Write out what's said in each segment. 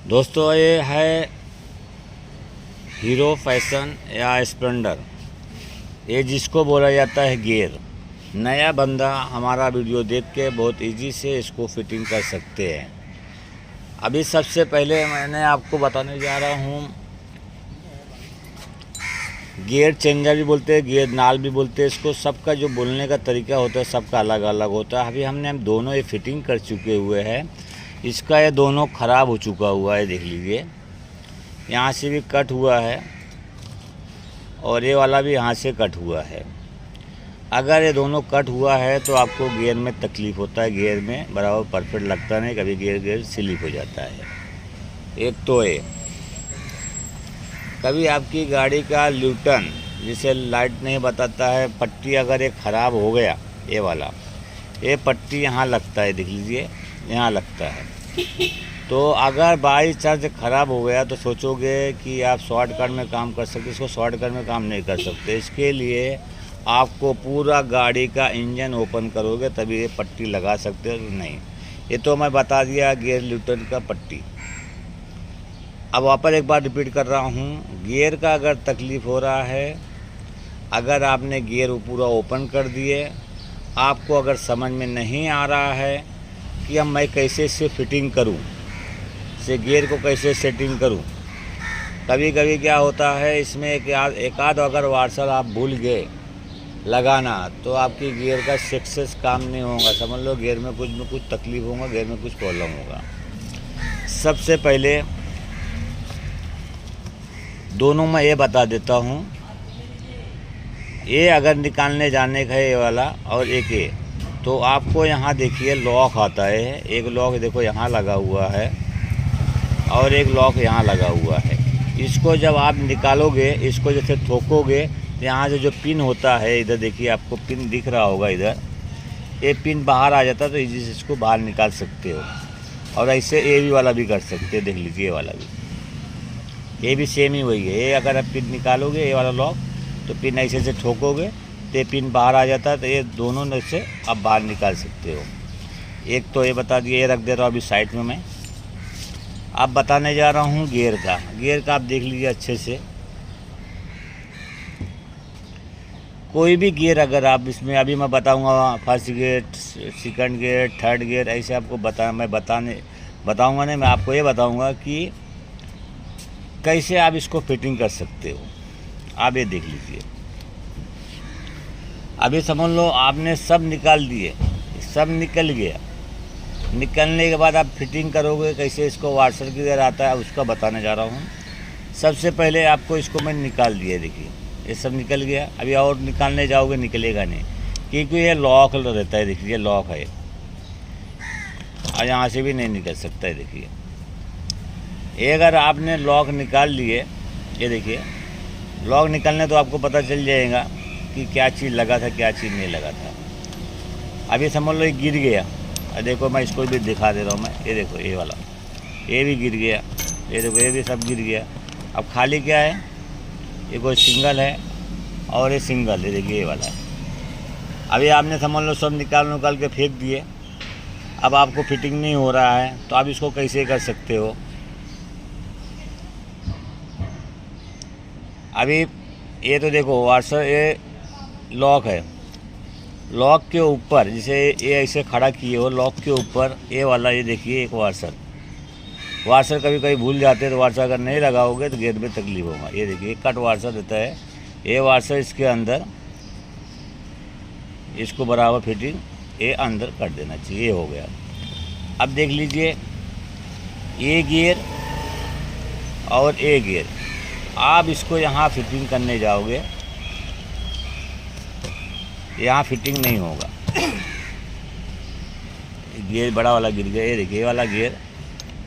दोस्तों ये है हीरो फैशन या स्प्लेंडर, ये जिसको बोला जाता है गियर। नया बंदा हमारा वीडियो देख के बहुत इजी से इसको फिटिंग कर सकते हैं। अभी सबसे पहले मैंने आपको बताने जा रहा हूँ, गियर चेंजर भी बोलते हैं, गियर नाल भी बोलते हैं इसको। सबका जो बोलने का तरीका होता है सबका अलग अलग होता है। अभी हम दोनों ये फिटिंग कर चुके हुए हैं। इसका ये दोनों ख़राब हो चुका हुआ है, देख लीजिए। यहाँ से भी कट हुआ है और ये वाला भी यहाँ से कट हुआ है। अगर ये दोनों कट हुआ है तो आपको गियर में तकलीफ़ होता है, गियर में बराबर परफेक्ट लगता नहीं, कभी गियर स्लिप हो जाता है। एक तो ये कभी आपकी गाड़ी का ल्यूटन जिसे लाइट नहीं बताता है, पट्टी अगर ये ख़राब हो गया, ये वाला ये पट्टी यहाँ लगता है, देख लीजिए यहाँ लगता है। तो अगर बाई चांस ख़राब हो गया तो सोचोगे कि आप शॉर्टकट में काम कर सकते, इसको शॉर्टकट में काम नहीं कर सकते। इसके लिए आपको पूरा गाड़ी का इंजन ओपन करोगे तभी ये पट्टी लगा सकते हो। नहीं, ये तो मैं बता दिया गियर ल्यूटन का पट्टी। अब वापस एक बार रिपीट कर रहा हूँ, गियर का अगर तकलीफ़ हो रहा है, अगर आपने गियर पूरा ओपन कर दिए, आपको अगर समझ में नहीं आ रहा है कि अब मैं कैसे इसे फिटिंग करूँ, से गियर को कैसे सेटिंग करूँ। कभी कभी क्या होता है इसमें एक आध अगर वार्सल आप भूल गए लगाना तो आपकी गियर का सक्सेस काम नहीं होगा। समझ लो गियर में कुछ तकलीफ़ होगा, गियर में कुछ प्रॉब्लम होगा। सबसे पहले दोनों में ये बता देता हूँ, ये अगर निकालने जाने का है ये वाला और एक ये, तो आपको यहाँ देखिए लॉक आता है। एक लॉक देखो यहाँ लगा हुआ है और एक लॉक यहाँ लगा हुआ है। इसको जब आप निकालोगे, इसको जैसे ठोकोगे तो यहाँ से जो पिन होता है, इधर देखिए आपको पिन दिख रहा होगा, इधर ये पिन बाहर आ जाता है तो इजी से इसको बाहर निकाल सकते हो। और ऐसे ये भी वाला भी कर सकते हो, देख लीजिए ये वाला भी, ये भी सेम ही वही है। ये अगर आप पिन निकालोगे ये वाला लॉक, तो पिन ऐसे से ठोकोगे तो ये पिन बाहर आ जाता है, तो ये दोनों में से आप बाहर निकाल सकते हो। एक तो ये बता दिए, ये रख दे रहा हूँ अभी साइड में। मैं अब बताने जा रहा हूँ गियर का। गियर का आप देख लीजिए अच्छे से। कोई भी गियर अगर आप इसमें, अभी मैं बताऊँगा first gear, second gear, third gear, ऐसे आपको बताऊँगा नहीं, मैं आपको ये बताऊँगा कि कैसे आप इसको फिटिंग कर सकते हो। आप ये देख लीजिए। अभी समझ लो आपने सब निकाल दिए, सब निकल गया। निकलने के बाद आप फिटिंग करोगे कैसे, इसको वाशर गियर आता है उसका बताने जा रहा हूँ। सबसे पहले आपको इसको मैं निकाल दिया, देखिए ये सब निकल गया। अभी और निकालने जाओगे निकलेगा नहीं, क्योंकि ये लॉक रहता है, देखिए लॉक है और यहाँ से भी नहीं निकल सकता है। देखिए ये अगर आपने लॉक निकाल लिए, ये देखिए लॉक निकलने तो आपको पता चल जाएगा कि क्या चीज़ लगा था क्या चीज़ नहीं लगा था। अभी समझ लो ये गिर गया, देखो मैं इसको भी दिखा दे रहा हूँ। मैं ये देखो ये वाला, ये भी गिर गया, ये देखो ये भी सब गिर गया। अब खाली क्या है, ये कोई सिंगल है और ये सिंगल, ये देखिए ये वाला है। अभी आपने समझ लो सब निकाल के फेंक दिए। अब आपको फिटिंग नहीं हो रहा है तो आप इसको कैसे कर सकते हो। अभी ये तो देखो वाशर, ये लॉक है, लॉक के ऊपर जैसे ये ऐसे खड़ा किए हो, लॉक के ऊपर ये वाला, ये देखिए एक वाशर कभी कभी भूल जाते हैं तो वाशर अगर नहीं लगाओगे तो गियर में तकलीफ होगा। ये देखिए कट वाशर रहता है, ये वाशर इसके अंदर, इसको बराबर फिटिंग ये अंदर कर देना चाहिए। ये हो गया। अब देख लीजिए ये गियर और ये गियर, आप इसको यहाँ फिटिंग करने जाओगे, यहाँ फिटिंग नहीं होगा। गियर बड़ा वाला गिर गया, ये देखिए ये वाला गियर,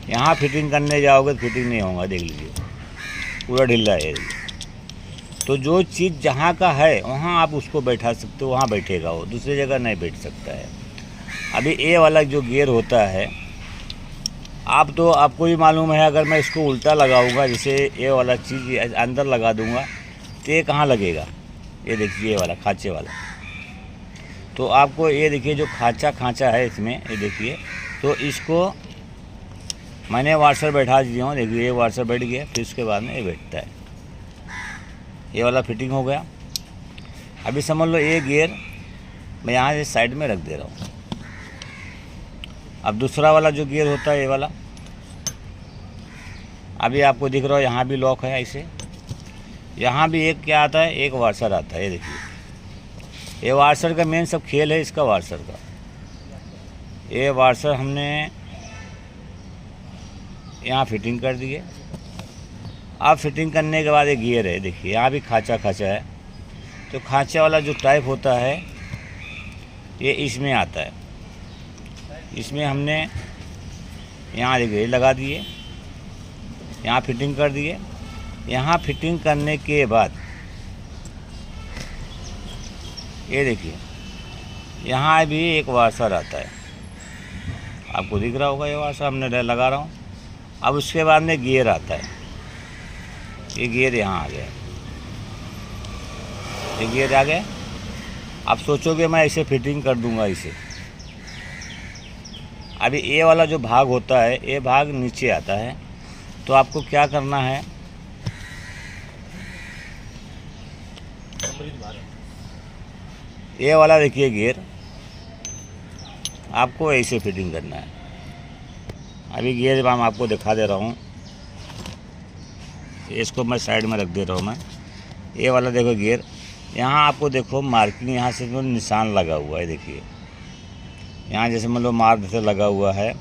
यहाँ फिटिंग करने जाओगे तो फिटिंग नहीं होगा। देख लीजिए पूरा ढीला है। तो जो चीज़ जहाँ का है वहाँ आप उसको बैठा सकते हो, वहाँ बैठेगा वो, दूसरी जगह नहीं बैठ सकता है। अभी ये वाला जो गियर होता है, आपको भी मालूम है, अगर मैं इसको उल्टा लगाऊंगा, जैसे ये वाला चीज़ अंदर लगा दूंगा तो ये कहाँ लगेगा, ये देखिए ये वाला खाँचे वाला। तो आपको ये देखिए जो खाँचा है इसमें, ये देखिए, तो इसको मैंने वाशर बैठा दिया हूँ, देखिए ये वाशर बैठ गया, फिर उसके बाद में ये बैठता है। ये वाला फिटिंग हो गया। अभी समझ लो ये गियर मैं यहाँ से साइड में रख दे रहा हूँ। अब दूसरा वाला जो गियर होता है ये वाला, अभी आपको दिख रहा है यहाँ भी लॉक है ऐसे। यहाँ भी एक क्या आता है, एक वाशर आता है। ये देखिए, ये वाशर का मेन सब खेल है इसका वाशर का। ये वाशर हमने यहाँ फिटिंग कर दिए। अब फिटिंग करने के बाद ये गियर है, देखिए यहाँ भी खाँचा है। तो खाँचा वाला जो टाइप होता है ये इसमें आता है। इसमें हमने यहाँ देखिए लगा दिए, यहाँ फिटिंग कर दिए। यहाँ फिटिंग करने के बाद ये देखिए यहाँ भी एक वाशर आता है, आपको दिख रहा होगा। ये वाशर हमने लगा रहा हूँ। अब उसके बाद में गियर आता है। ये गियर यहाँ आ गया, ये गियर आ गया। आप सोचोगे मैं ऐसे फिटिंग कर दूंगा इसे। अभी ये वाला जो भाग होता है ये भाग नीचे आता है। तो आपको क्या करना है, ये वाला देखिए गियर आपको ऐसे फिटिंग करना है। अभी गियर मैं आपको दिखा दे रहा हूँ, इसको मैं साइड में रख दे रहा हूँ मैं। ये वाला देखो गियर, यहाँ आपको देखो मार्किंग यहाँ से निशान लगा हुआ है। देखिए यहाँ जैसे मतलब मार्क जैसे लगा हुआ है।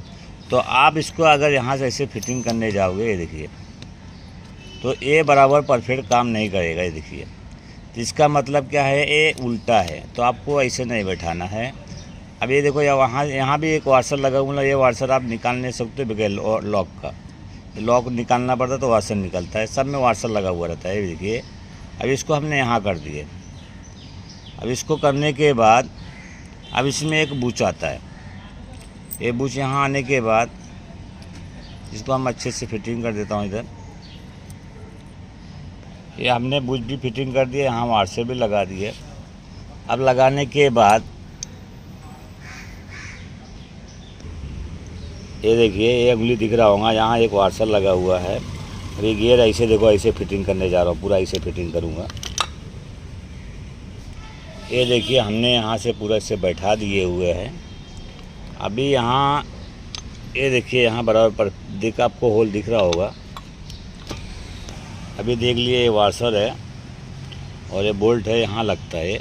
तो आप इसको अगर यहाँ से ऐसे फिटिंग करने जाओगे, ये देखिए, तो ये बराबर परफेक्ट काम नहीं करेगा। ये देखिए, तो इसका मतलब क्या है, ये उल्टा है। तो आपको ऐसे नहीं बैठाना है। अब ये देखो यहाँ भी एक वाशर लगा हुआ है। ये वाशर आप निकाल नहीं सकते बगैर लॉक का। लॉक निकालना पड़ता है तो वाशर निकलता है। सब में वाशर लगा हुआ रहता है। देखिए अब इसको हमने यहाँ कर दिए। अब इसको करने के बाद अब इसमें एक बूच आता है। ये बूच यहाँ आने के बाद इसको हम अच्छे से फिटिंग कर देता हूँ इधर। ये हमने बूच भी फिटिंग कर दिए, यहाँ वाशर भी लगा दिए। अब लगाने के बाद ये देखिए, ये उंगली दिख रहा होगा, यहाँ एक वाशर लगा हुआ है। अभी गियर ऐसे देखो, ऐसे फिटिंग करने जा रहा हूँ, पूरा ऐसे फिटिंग करूँगा। ये देखिए हमने यहाँ से पूरा इसे बैठा दिए हुए हैं। अभी यहाँ ये देखिए यहाँ बराबर पर आपको होल दिख रहा होगा। अभी देख लिए ये वाशर है और ये बोल्ट है, यहाँ लगता है।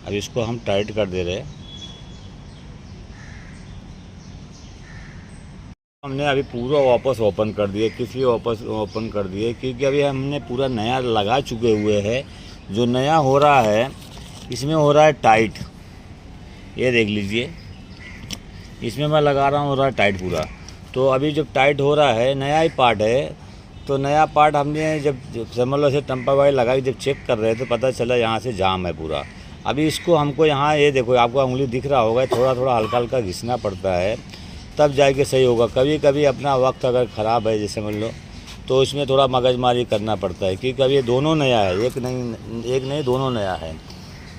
अब इसको हम टाइट कर दे रहे हैं। हमने अभी पूरा वापस ओपन कर दिए। किस लिए वापस ओपन कर दिए, क्योंकि अभी हमने पूरा नया लगा चुके हुए हैं। जो नया हो रहा है इसमें हो रहा है टाइट। ये देख लीजिए, इसमें मैं लगा रहा हूँ, हो रहा है टाइट पूरा। तो अभी जब टाइट हो रहा है, नया ही पार्ट है, तो नया पार्ट हमने जब समझ लो से टम्पर वाइल लगा के जब चेक कर रहे थे तो पता चला यहाँ से जाम है पूरा। अभी इसको हमको यहाँ ये देखो, आपको उंगली दिख रहा होगा, थोड़ा थोड़ा हल्का हल्का घिसना पड़ता है, तब जाके सही होगा। कभी कभी अपना वक्त अगर ख़राब है जैसे समझ लो, तो इसमें थोड़ा मगजमारी करना पड़ता है, क्योंकि अभी ये दोनों नया है, एक नहीं दोनों नया है।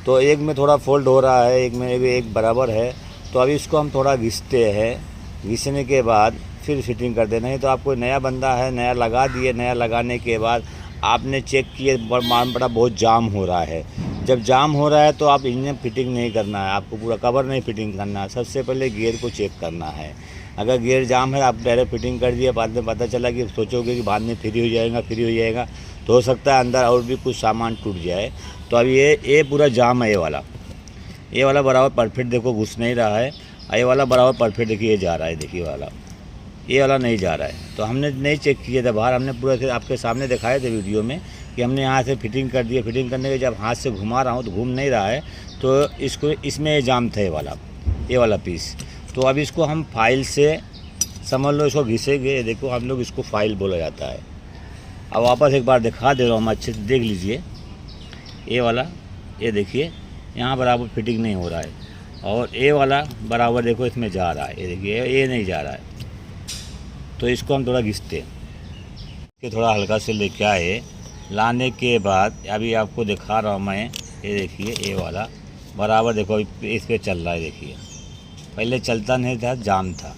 तो एक में थोड़ा फोल्ड हो रहा है, एक में एक बराबर है। तो अभी इसको हम थोड़ा घिसते हैं। घिसने के बाद फिर फिटिंग कर देना है। तो आपको नया बंदा है, नया लगा दिए। नया लगाने के बाद आपने चेक किए बड़ा बहुत जाम हो रहा है। जब जाम हो रहा है तो आप इंजन फिटिंग नहीं करना है, आपको पूरा कवर नहीं फिटिंग करना है। सबसे पहले गियर को चेक करना है। अगर गियर जाम है, आप डायरेक्ट फिटिंग कर दिए, बाद में पता चला कि सोचोगे कि बाद में फ्री हो जाएगा, तो हो सकता है अंदर और भी कुछ सामान टूट जाए। तो अब ये पूरा जाम है। ये वाला बराबर परफेक्ट देखो घुस नहीं रहा है। ये वाला बराबर परफेक्ट देखिए ये जा रहा है, देखिए ये वाला नहीं जा रहा है। तो हमने नहीं चेक किया था बाहर, हमने पूरा आपके सामने दिखाए थे वीडियो में कि हमने यहाँ से फिटिंग कर दिया। फिटिंग करने के जब हाथ से घुमा रहा हूँ तो घूम नहीं रहा है, तो इसमें जाम था ये वाला पीस। तो अब इसको हम फाइल से समझ लो इसको घिसेंगे। देखो हम लोग इसको फाइल बोला जाता है। अब वापस एक बार दिखा दे रहा हूँ, हम अच्छे से देख लीजिए। ये वाला ये देखिए यहाँ बराबर फिटिंग नहीं हो रहा है, और ये वाला बराबर देखो इसमें जा रहा है। ये देखिए ये नहीं जा रहा है। तो इसको हम थोड़ा घिसते कि थोड़ा हल्का से लेके आए। लाने के बाद अभी आपको दिखा रहा हूँ मैं, ये देखिए ये वाला बराबर देखो इस पर चल रहा है। देखिए पहले चलता नहीं था, जाम था।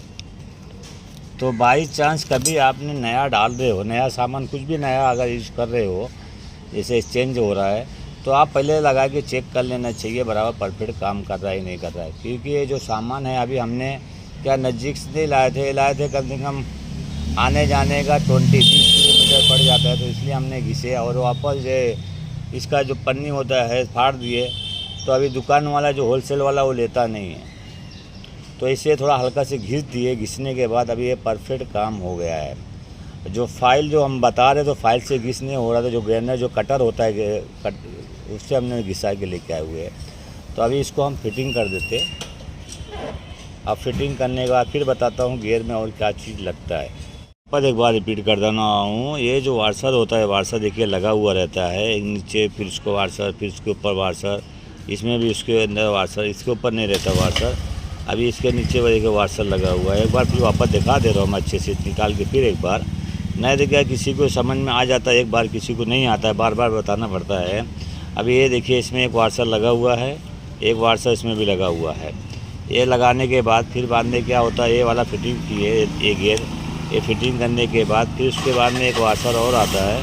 तो बाई चांस कभी आपने नया डाल रहे हो, नया सामान कुछ भी नया अगर यूज़ कर रहे हो, जैसे चेंज हो रहा है, तो आप पहले लगा के चेक कर लेना चाहिए बराबर परफेक्ट काम कर रहा है नहीं कर रहा है। क्योंकि ये जो सामान है अभी हमने क्या नज़दीक से लाए थे कम से कम आने जाने का 20-20 किलोमीटर पड़ जाता है, तो इसलिए हमने घिसे और वापस इसका जो पन्नी होता है फाड़ दिए। तो अभी दुकान वाला जो होलसेल वाला वो लेता नहीं है, तो इसे थोड़ा हल्का से घिस दिए। घिसने के बाद अभी ये परफेक्ट काम हो गया है। जो फाइल जो हम बता रहे तो फाइल से घिस नहीं हो रहा था, जो ग्राइंडर जो कटर होता है उससे हमने घिसा के लेके आए हुए। तो अभी इसको हम फिटिंग कर देते। अब फिटिंग करने के बाद फिर बताता हूँ गियर में और क्या चीज़ लगता है। पर एक बार रिपीट कर देना हूँ, ये जो वार्सर होता है, वार्सर देखिए लगा हुआ रहता है नीचे, फिर उसको वार्सर, फिर उसके ऊपर वार्सर, इसमें भी उसके अंदर वार्सर, इसके ऊपर नहीं रहता वार्सर। अभी इसके नीचे देखिए वार्सर लगा हुआ है। एक बार फिर वापस दिखा दे रहा हूँ मैं अच्छे से निकाल के, फिर एक बार। नहीं देखिए किसी को समझ में आ जाता है एक बार, किसी को नहीं आता है, बार बार बताना पड़ता है। अभी ये देखिए इसमें एक वार्सर लगा हुआ है, एक वार्सर इसमें भी लगा हुआ है। ये लगाने के बाद फिर बाद में क्या होता है, ये वाला फिटिंग की है ये गियर, ये फिटिंग करने के बाद फिर उसके बाद में एक वार्सर और आता है।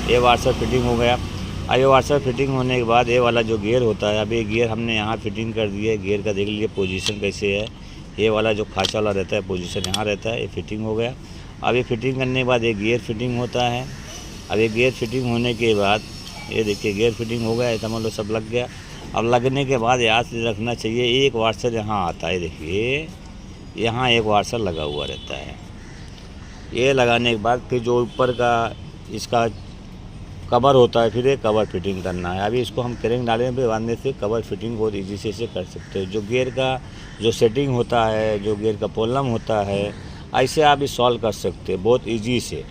ये वार्सर फिटिंग हो गया। अब ये वार्सर फिटिंग होने के बाद ये वाला जो गियर होता है, अब ये गियर हमने यहाँ फिटिंग कर दिए। गियर का देख लीजिए पोजीशन कैसे है। ये वाला जो खाँचा वाला रहता है पोजीशन यहाँ रहता है, ये फिटिंग हो गया। अब ये फिटिंग करने के बाद ये गियर फिटिंग होता है। अब ये गियर फिटिंग होने के बाद ये देखिए गियर फिटिंग हो गया, समझ लो सब लग गया। अब लगने के बाद याद से रखना चाहिए एक वार्सर यहाँ आता है, देखिए यहाँ एक वार्सर लगा हुआ रहता है। ये लगाने के बाद फिर जो ऊपर का इसका कवर होता है, फिर ये कवर फिटिंग करना है। अभी इसको हम करेंगे डालने पे बांधने से कवर फिटिंग बहुत ईजी से इसे कर सकते हैं। जो गियर का जो सेटिंग होता है, जो गियर का प्रॉब्लम होता है, ऐसे आप इस सॉल्व कर सकते हैं बहुत ईजी से।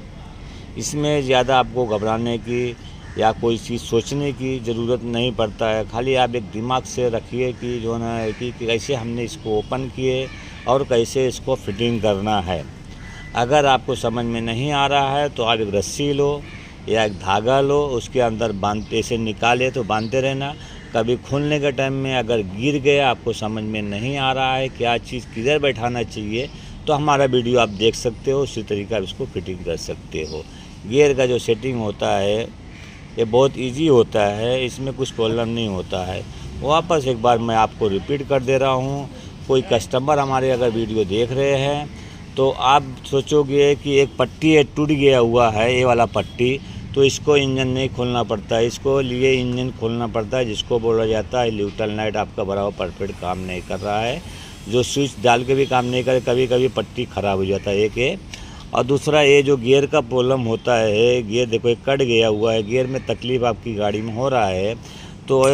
इसमें ज़्यादा आपको घबराने की या कोई चीज़ सोचने की ज़रूरत नहीं पड़ता है। खाली आप एक दिमाग से रखिए कि जो ना कि कैसे हमने इसको ओपन किए और कैसे इसको फिटिंग करना है। अगर आपको समझ में नहीं आ रहा है तो आप एक रस्सी लो या एक धागा लो, उसके अंदर बांधते ऐसे निकाले तो बांधते रहना। कभी खोलने के टाइम में अगर गिर गया, आपको समझ में नहीं आ रहा है क्या चीज़ किधर बैठाना चाहिए, तो हमारा वीडियो आप देख सकते हो, उसी तरीके आप इसको फिटिंग कर सकते हो। गियर का जो सेटिंग होता है ये बहुत इजी होता है, इसमें कुछ प्रॉब्लम नहीं होता है। वापस एक बार मैं आपको रिपीट कर दे रहा हूँ। कोई कस्टमर हमारे अगर वीडियो देख रहे हैं तो आप सोचोगे कि एक पट्टी है टूट गया हुआ है, ये वाला पट्टी, तो इसको इंजन नहीं खोलना पड़ता है, इसको लिए इंजन खोलना पड़ता है, जिसको बोला जाता है न्यूट्रल लाइट आपका बराबर परफेक्ट काम नहीं कर रहा है। जो स्विच डाल के भी काम नहीं करे, कभी कभी पट्टी ख़राब हो जाता है एक है। और दूसरा ये जो गियर का प्रॉब्लम होता है, गियर देखो एक कट गया हुआ है, गियर में तकलीफ़ आपकी गाड़ी में हो रहा है, तो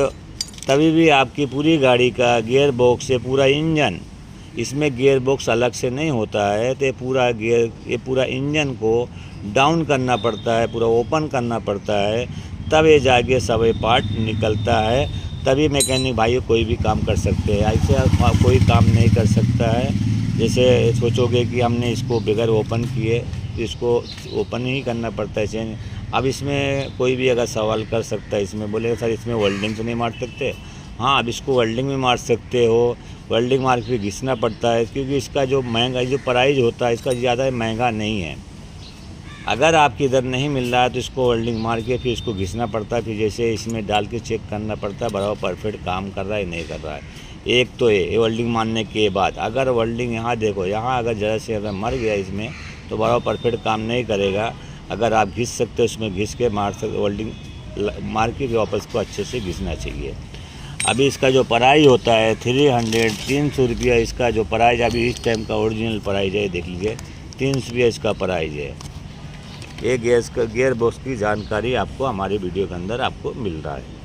तभी भी आपकी पूरी गाड़ी का गियर बॉक्स से पूरा इंजन, इसमें गियर बॉक्स अलग से नहीं होता है, तो ये पूरा इंजन को डाउन करना पड़ता है, पूरा ओपन करना पड़ता है, तब ये जाके सब ये पार्ट निकलता है। तभी मैकेनिक भाई कोई भी काम कर सकते हैं, ऐसे कोई काम नहीं कर सकता है। जैसे सोचोगे कि हमने इसको बगैर ओपन किए, इसको ओपन ही करना पड़ता है चेंज। अब इसमें कोई भी अगर सवाल कर सकता है, इसमें बोले सर इसमें वेल्डिंग तो नहीं मार सकते। हाँ, अब इसको वेल्डिंग में मार सकते हो, वेल्डिंग मार के घिसना पड़ता है, क्योंकि इसका जो महंगा जो प्राइस होता है इसका ज़्यादा महंगा नहीं है। अगर आपके इधर नहीं मिल रहा है तो इसको वेल्डिंग मार के फिर इसको घिसना पड़ता है, फिर जैसे इसमें डाल के चेक करना पड़ता है बराबर परफेक्ट काम कर रहा है नहीं कर रहा है। एक तो ये वेल्डिंग मारने के बाद अगर वेल्डिंग यहाँ देखो, यहाँ अगर ज़रा से अगर मर गया इसमें तो बराबर परफेक्ट काम नहीं करेगा। अगर आप घिस सकते हो उसमें घिस के मार सकते, वेल्डिंग मार के वापस को अच्छे से घिसना चाहिए। अभी इसका जो प्राइस होता है 300 रुपया इसका जो प्राइस अभी इस टाइम का ओरिजिनल प्राइस है, देख लीजिए 300 रुपया इसका प्राइस है। ये गियर बॉक्स की जानकारी आपको हमारे वीडियो के अंदर आपको मिल रहा है।